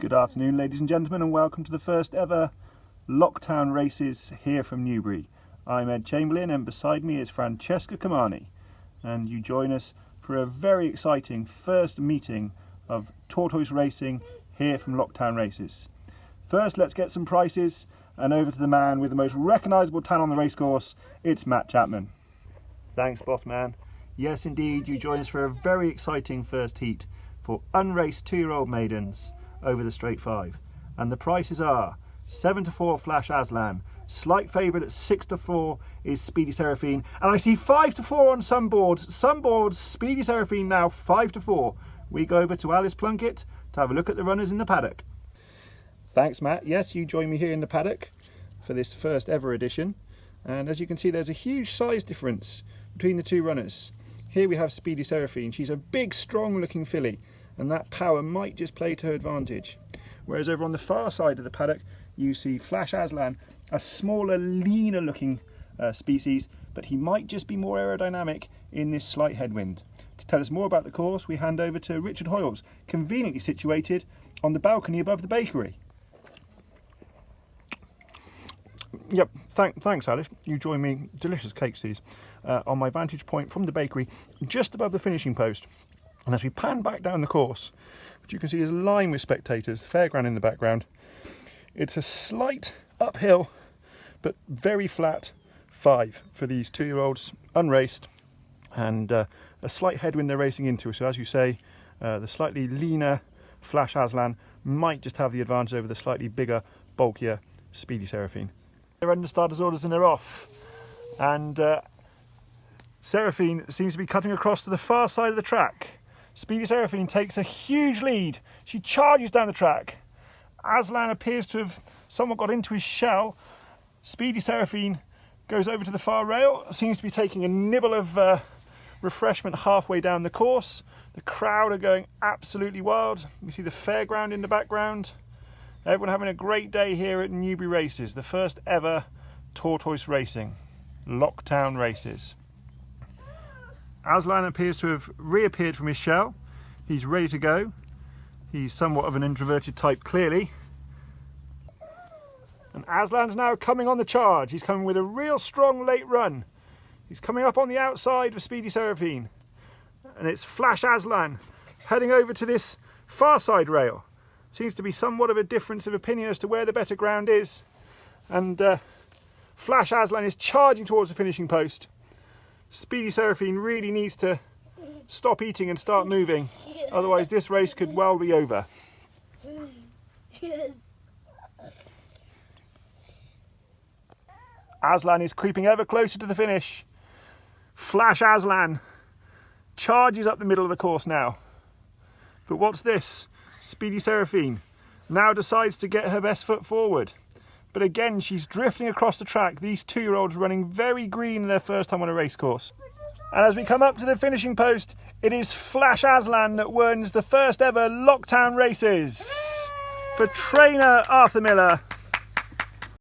Good afternoon, ladies and gentlemen, and welcome to the first ever LockTown races here from Newbury. I'm Ed Chamberlain, and beside me is Francesca Kamani, and you join us for a very exciting first meeting of Tortoise racing here from LockTown races. First, let's get some prices, and over to the man with the most recognisable tan on the racecourse. It's Matt Chapman. Thanks, boss man. Yes, indeed, you join us for a very exciting first heat for unraced 2-year-old maidens over the straight 5, and the prices are 7-4 Flash Aslan, slight favourite at 6-4 is Speedy Seraphine, and I see 5-4 on some boards. Speedy Seraphine now 5-4. We go over to Alice Plunkett to have a look at the runners in the paddock. Thanks, Matt. Yes, you join me here in the paddock for this first ever edition, and as you can see, there's a huge size difference between the two runners. Here we have Speedy Seraphine. She's a big, strong looking filly, and that power might just play to her advantage. Whereas over on the far side of the paddock, you see Flash Aslan, a smaller, leaner looking species, but he might just be more aerodynamic in this slight headwind. To tell us more about the course, we hand over to Richard Hoyles, conveniently situated on the balcony above the bakery. Yep, thanks Alice. You join me, delicious cakes these, on my vantage point from the bakery, just above the finishing post. And as we pan back down the course, which you can see is lined with spectators, the fairground in the background, it's a slight uphill but very flat 5 for these 2-year-olds, unraced, and a slight headwind they're racing into. So as you say, the slightly leaner Flash Aslan might just have the advantage over the slightly bigger, bulkier Speedy Seraphine. They're under starters orders and they're off, and Seraphine seems to be cutting across to the far side of the track. Speedy Seraphine takes a huge lead. She charges down the track. Aslan appears to have somewhat got into his shell. Speedy Seraphine goes over to the far rail, seems to be taking a nibble of refreshment halfway down the course. The crowd are going absolutely wild. We see the fairground in the background. Everyone having a great day here at Newbury Races, the first ever Tortoise racing, LockTown races. Aslan appears to have reappeared from his shell. He's ready to go. He's somewhat of an introverted type, clearly. And Aslan's now coming on the charge. He's coming with a real strong late run. He's coming up on the outside of Speedy Seraphine. And it's Flash Aslan heading over to this far side rail. Seems to be somewhat of a difference of opinion as to where the better ground is. And Flash Aslan is charging towards the finishing post. Speedy Seraphine really needs to stop eating and start moving, otherwise this race could well be over. Aslan is creeping ever closer to the finish. Flash Aslan charges up the middle of the course now. But what's this? Speedy Seraphine now decides to get her best foot forward. But again, she's drifting across the track. These 2-year-olds running very green in their first time on a race course. And as we come up to the finishing post, it is Flash Aslan that wins the first ever LockTown races for trainer Arthur Miller.